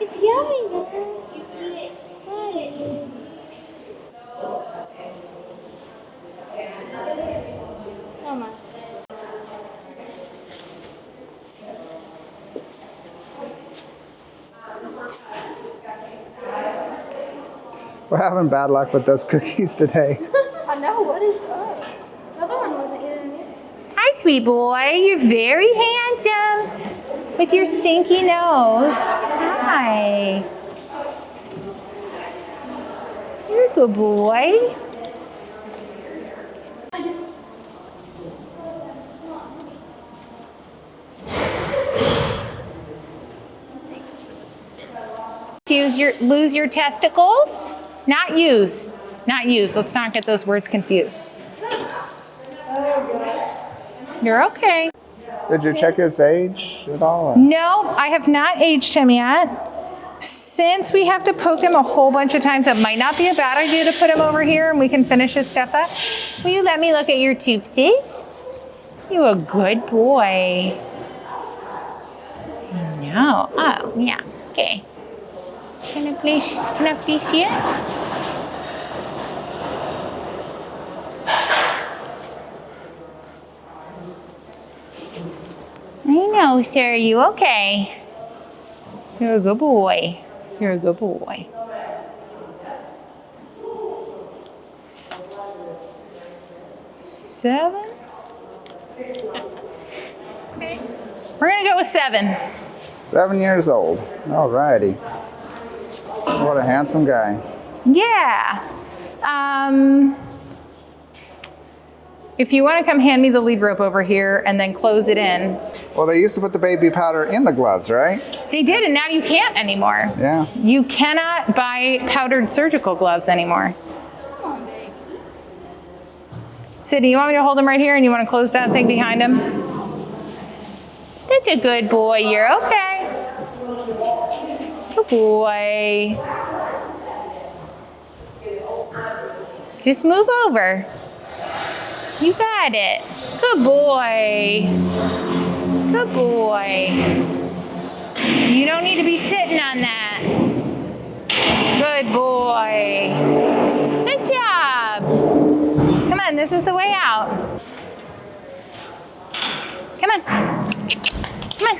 It's yummy, man. You eat it. Come on. We're having bad luck with those cookies today. I know, what is up? The other one wasn't eating it. Hi, sweet boy. You're very handsome with your stinky nose. Hi. You're a good boy. Lose your testicles? Not use. Not use. Let's not get those words confused. You're okay. Did you check his age at all? No, I have not aged him yet. Since we have to poke him a whole bunch of times, it might not be a bad idea to put him over here and we can finish his stuff up. Will you let me look at your tubesies? You're a good boy. No. Oh, yeah. Okay. Can I please see it? I know, sir. Are you okay? You're a good boy. You're a good boy. Seven? We're gonna go with 7. 7 years old. All righty. What a handsome guy. Yeah. If you want to come hand me the lead rope over here and then close it in. Well, they used to put the baby powder in the gloves, right? They did, and now you can't anymore. Yeah. You cannot buy powdered surgical gloves anymore. Come on, baby. Sydney, you want me to hold him right here and you want to close that thing behind him? That's a good boy. You're okay. Good boy. Just move over. You got it. Good boy. Good boy. You don't need to be sitting on that. Good boy. Good job. Come on, this is the way out. Come on. Come on.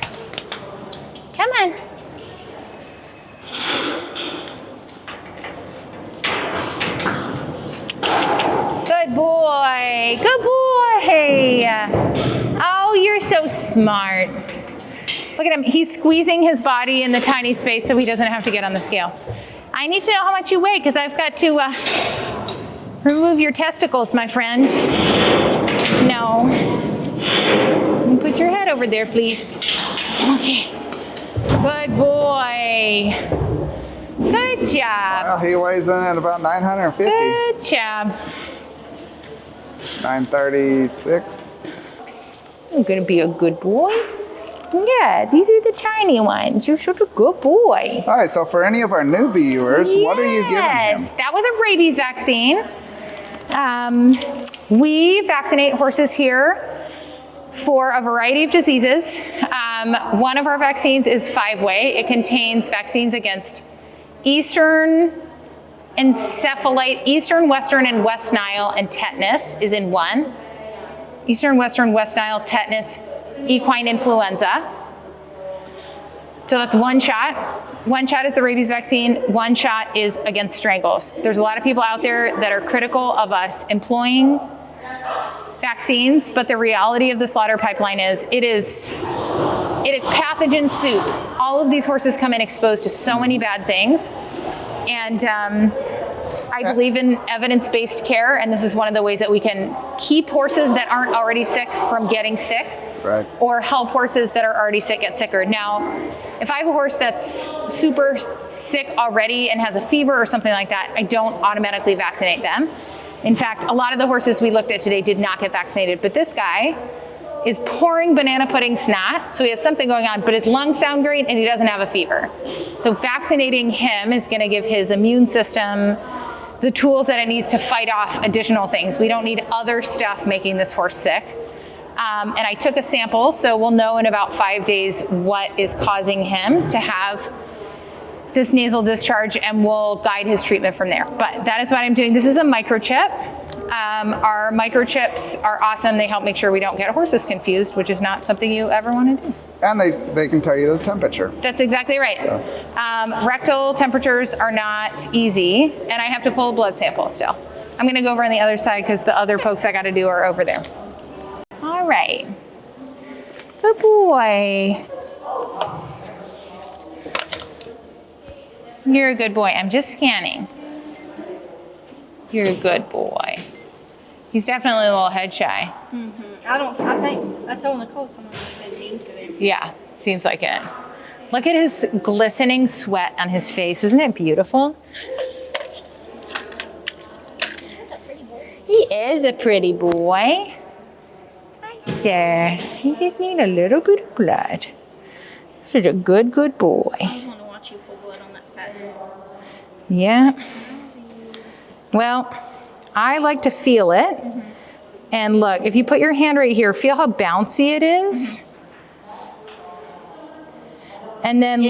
Come on. Good boy. Good boy. Oh, you're so smart. Look at him. He's squeezing his body in the tiny space so he doesn't have to get on the scale. I need to know how much you weigh because I've got to remove your testicles, my friend. No. Put your head over there, please. Okay. Good boy. Good job. Well, he weighs in at about 950. Good job. 936. I'm gonna be a good boy. Yeah, these are the tiny ones. You're such a good boy. All right, so for any of our new viewers, what are you giving him? Yes, that was a rabies vaccine. We vaccinate horses here for a variety of diseases. One of our vaccines is 5-way. It contains vaccines against Eastern encephalite, Eastern, Western, and West Nile, and tetanus is in one. Eastern, Western, West Nile, tetanus, equine influenza. So that's one shot. One shot is the rabies vaccine. One shot is against strangles. There's a lot of people out there that are critical of us employing vaccines, but the reality of the slaughter pipeline is it is pathogen soup. All of these horses come in exposed to so many bad things. And I believe in evidence-based care, and this is one of the ways that we can keep horses that aren't already sick from getting sick, Right. or help horses that are already sick get sicker. Now, if I have a horse that's super sick already and has a fever or something like that, I don't automatically vaccinate them. In fact, a lot of the horses we looked at today did not get vaccinated, but this guy is pouring banana pudding snot, so he has something going on, but his lungs sound great and he doesn't have a fever. So vaccinating him is gonna give his immune system the tools that it needs to fight off additional things. We don't need other stuff making this horse sick. And I took a sample, so we'll know in about 5 days what is causing him to have this nasal discharge, and we'll guide his treatment from there. But that is what I'm doing. This is a microchip. Our microchips are awesome. They help make sure we don't get horses confused, which is not something you ever want to do. And they can tell you the temperature. That's exactly right. Rectal temperatures are not easy, and I have to pull a blood sample still. I'm gonna go over on the other side because the other pokes I gotta do are over there. All right. Good boy. You're a good boy. I'm just scanning. You're a good boy. He's definitely a little head shy. I think I told Nicole someone had been mean to him. Yeah, seems like it. Look at his glistening sweat on his face. Isn't it beautiful? He is a pretty boy. Hi, sir. You just need a little bit of blood. Such a good, good boy. I just want to watch you pull blood on that fat head. Yeah. Well, I like to feel it. And look, if you put your hand right here, feel how bouncy it is. And then,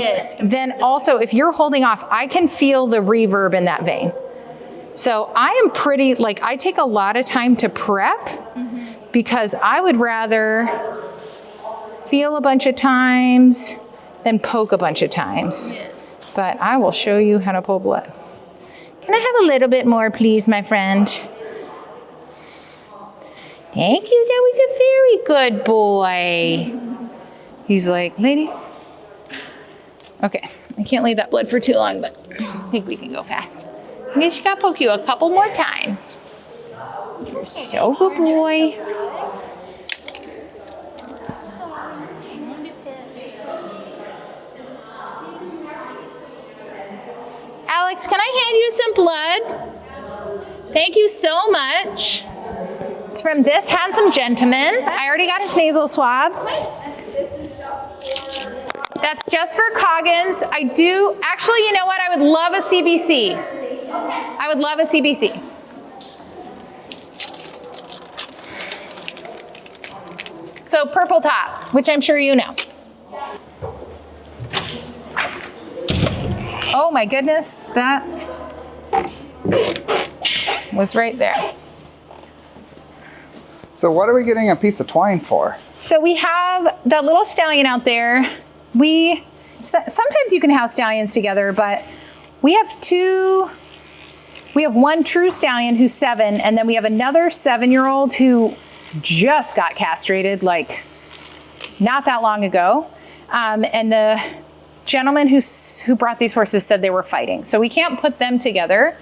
then also, if you're holding off, I can feel the reverb in that vein. So I am pretty, like, I take a lot of time to prep because I would rather feel a bunch of times than poke a bunch of times. Yes. But I will show you how to pull blood. Can I have a little bit more, please, my friend? Thank you. That was a very good boy. He's like, lady. Okay, I can't leave that blood for too long, but think we can go fast. I guess you gotta poke you a couple more times. You're so good boy. Alex, can I hand you some blood? Thank you so much. It's from this handsome gentleman. I already got his nasal swab. That's just for Coggins. I do, actually, you know what? I would love a CBC. I would love a CBC. So purple top, which I'm sure you know. Oh my goodness, that was right there. So what are we getting a piece of twine for? So we have that little stallion out there. Sometimes you can house stallions together, but we have one true stallion who's 7, and then we have another 7-year-old who just got castrated like not that long ago. And the gentleman who brought these horses said they were fighting. So we can't put them together,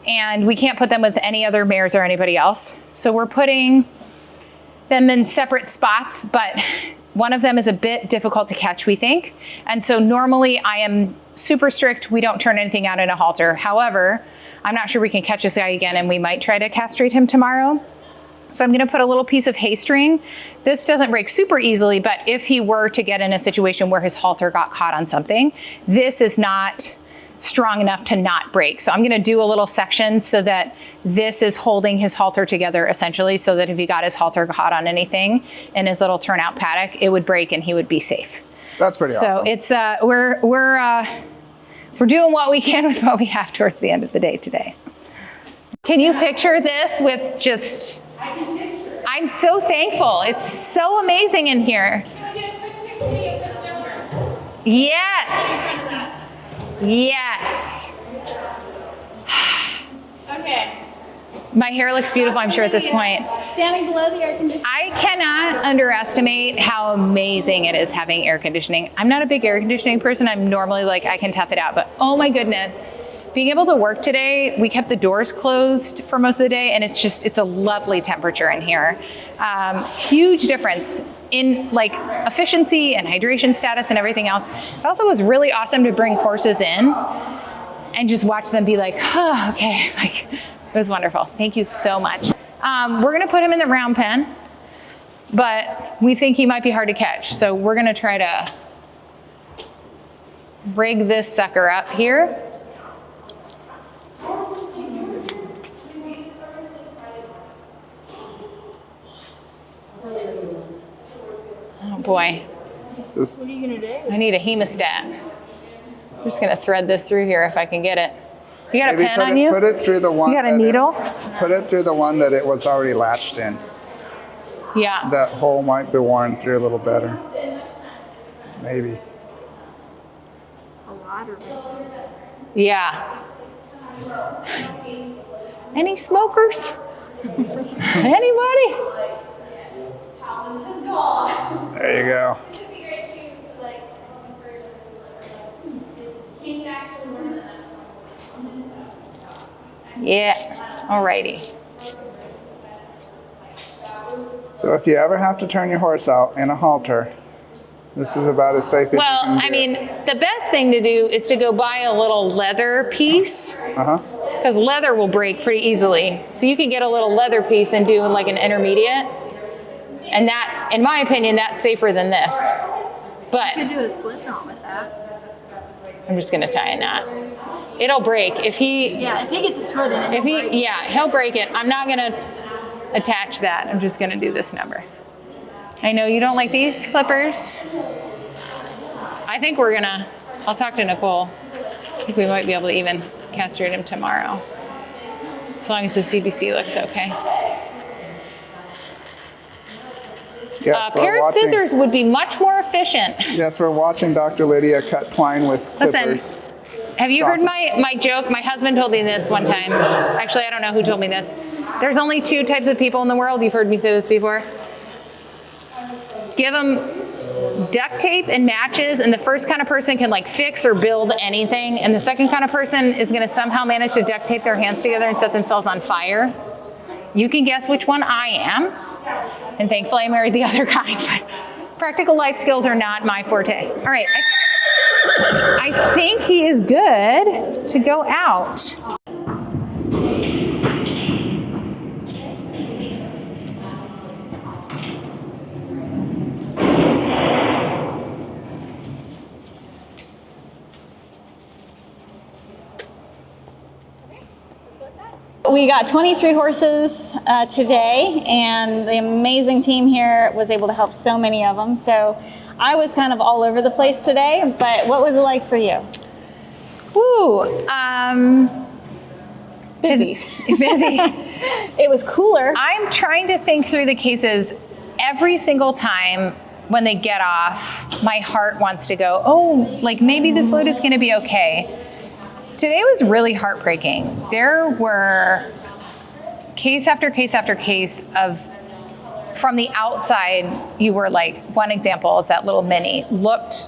and we can't put them with any other mares or anybody else. So we're putting them in separate spots, but one of them is a bit difficult to catch, we think. And so normally I am super strict. We don't turn anything out in a halter. However, I'm not sure we can catch this guy again, and we might try to castrate him tomorrow. So I'm gonna put a little piece of hay string. This doesn't break super easily, but if he were to get in a situation where his halter got caught on something, this is not strong enough to not break. So I'm gonna do a little section so that this is holding his halter together essentially, so that if he got his halter caught on anything in his little turnout paddock, it would break and he would be safe. That's pretty awesome. So it's, we're doing what we can with what we have towards the end of the day today. Can you picture this with just, I'm so thankful. It's so amazing in here. Yes. Yes. Okay. My hair looks beautiful, I'm sure, at this point. Standing below the air conditioner. I cannot underestimate how amazing it is having air conditioning. I'm not a big air conditioning person. I'm normally like, I can tough it out, but oh my goodness. Being able to work today, we kept the doors closed for most of the day, and it's a lovely temperature in here. Huge difference in like efficiency and hydration status and everything else. It also was really awesome to bring horses in and just watch them be like, oh, okay, like it was wonderful. Thank you so much. We're gonna put him in the round pen, but we think he might be hard to catch. So we're gonna try to rig this sucker up here. Oh boy. What are you gonna do? I need a hemostat. I'm just gonna thread this through here if I can get it. You got a pen on you? Put it through the one. You got a needle? Put it through the one that it was already latched in. Yeah. That hole might be worn through a little better. Maybe. A lot of it. Yeah. Any smokers? Anybody? There you go. Yeah. Alrighty. So if you ever have to turn your horse out in a halter, this is about as safe as Well, you can I get. mean, the best thing to do is to go buy a little leather piece, because leather will break pretty easily. So you can get a little leather piece and do like an intermediate. And that, in my opinion, that's safer than this. But You could do a slip knot with that. I'm just gonna tie a knot. It'll break. If he gets his foot in it. He'll break it. I'm not gonna attach that. I'm just gonna do this number. I know you don't like these clippers. I think I'll talk to Nicole. I think we might be able to even castrate him tomorrow. As long as the CBC looks okay. Yes, A pair of scissors would be much more efficient. Yes, we're watching Dr. Lydia cut twine with clippers. Listen, have you heard my joke? My husband told me this one time. Actually, I don't know who told me this. There's only 2 types of people in the world. You've heard me say this before. Give them duct tape and matches, and the first kind of person can like fix or build anything, and the second kind of person is going to somehow manage to duct tape their hands together and set themselves on fire. You can guess which one I am, and thankfully I married the other kind. But practical life skills are not my forte. All right, I think he is good to go out. We got 23 horses today, and the amazing team here was able to help so many of them. So I was kind of all over the place today, but what was it like for you? Ooh, Busy. Busy. It was cooler. I'm trying to think through the cases. Every single time when they get off, my heart wants to go, oh, like maybe this load is going to be okay. Today was really heartbreaking. There were case after case after case of, from the outside, you were like, one example is that little mini looked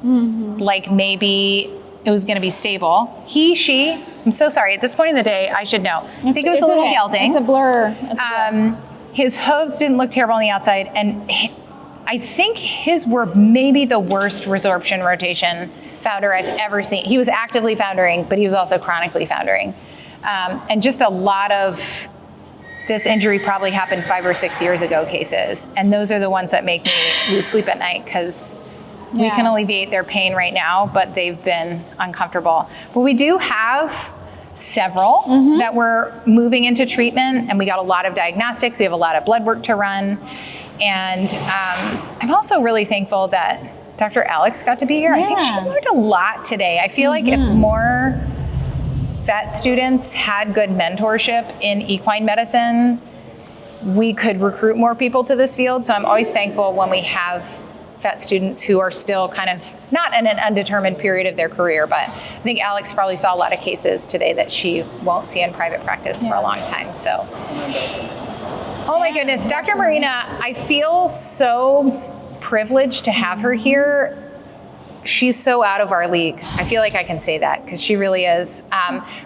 like maybe it was going to be stable. He, she, I'm so sorry. At this point in the day, I should know. I think it was a little gelding. It's a blur. It's a blur. His hooves didn't look terrible on the outside, and I think his were maybe the worst resorption rotation founder I've ever seen. He was actively foundering, but he was also chronically foundering. And just a lot of this injury probably happened 5 or 6 years ago cases. And those are the ones that make me lose sleep at night, because we can alleviate their pain right now, but they've been uncomfortable. But we do have several that we're moving into treatment, and we got a lot of diagnostics. We have a lot of blood work to run. And I'm also really thankful that Dr. Alex got to be here. I think she learned a lot today. I feel like if more vet students had good mentorship in equine medicine, we could recruit more people to this field. So I'm always thankful when we have vet students who are still kind of not in an undetermined period of their career, but I think Alex probably saw a lot of cases today that she won't see in private practice for a long time. So, oh my goodness, Dr. Marina, I feel so privileged to have her here. She's so out of our league. I feel like I can say that because she really is.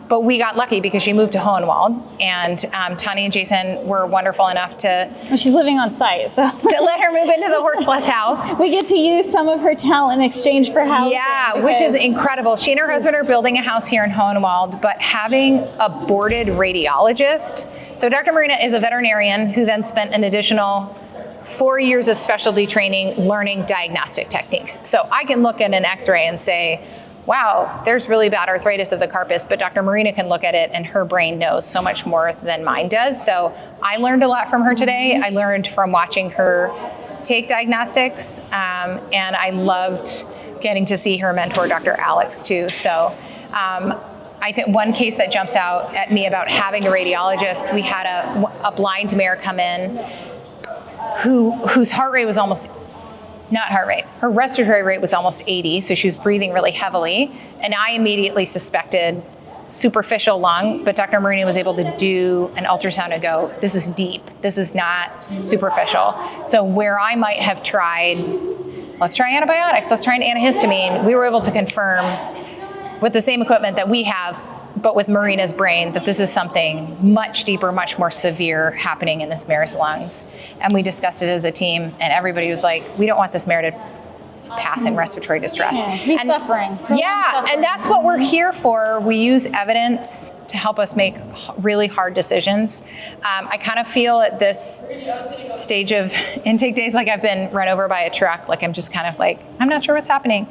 But we got lucky because she moved to Hohenwald, and Tani and Jason were wonderful enough to. Well, she's living on site, so to let her move into the Horse Plus house. We get to use some of her talent in exchange for housing. Yeah, which is incredible. She and her husband are building a house here in Hohenwald, but having a boarded radiologist. So Dr. Marina is a veterinarian who then spent an additional 4 years of specialty training learning diagnostic techniques. So I can look at an x-ray and say, wow, there's really bad arthritis of the carpus, but Dr. Marina can look at it and her brain knows so much more than mine does. So I learned a lot from her today. I learned from watching her take diagnostics, and I loved getting to see her mentor, Dr. Alex, too. So I think one case that jumps out at me about having a radiologist, we had a blind mare come in whose heart rate was almost, not heart rate, her respiratory rate was almost 80, so she was breathing really heavily. And I immediately suspected superficial lung, but Dr. Marina was able to do an ultrasound and go, this is deep, this is not superficial. So where I might have tried, let's try antibiotics, let's try an antihistamine, we were able to confirm with the same equipment that we have, but with Marina's brain, that this is something much deeper, much more severe happening in this mare's lungs. And we discussed it as a team, and everybody was like, we don't want this mare to pass in respiratory distress. Yeah, to be suffering. And that's what we're here for. We use evidence to help us make really hard decisions. I kind of feel at this stage of intake days like I've been run over by a truck. Like I'm just kind of like, I'm not sure what's happening.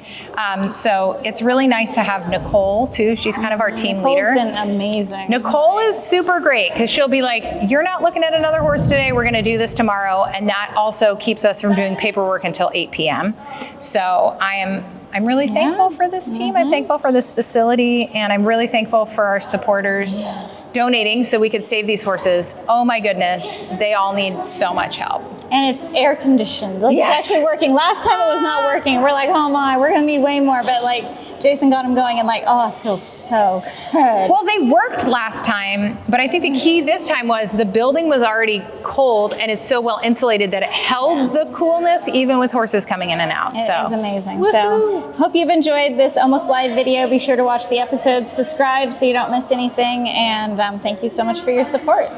So it's really nice to have Nicole too. She's kind of our team leader. Nicole's been amazing. Nicole is super great because she'll be like, you're not looking at another horse today. We're going to do this tomorrow. And that also keeps us from doing paperwork until 8 p.m. So I'm really thankful for this team. I'm thankful for this facility, and I'm really thankful for our supporters donating so we could save these horses. Oh my goodness, they all need so much help. And it's air conditioned. Like Yes. It's actually working. Last time it was not working. We're like, oh my, we're gonna need way more. But like Jason got them going and like, oh, it feels so good. Well, they worked last time, but I think the key this time was the building was already cold and it's so well insulated that it held the coolness even with horses coming in and out. It is amazing. So hope you've enjoyed this almost live video. Be sure to watch the episodes, subscribe so you don't miss anything, and thank you so much for your support.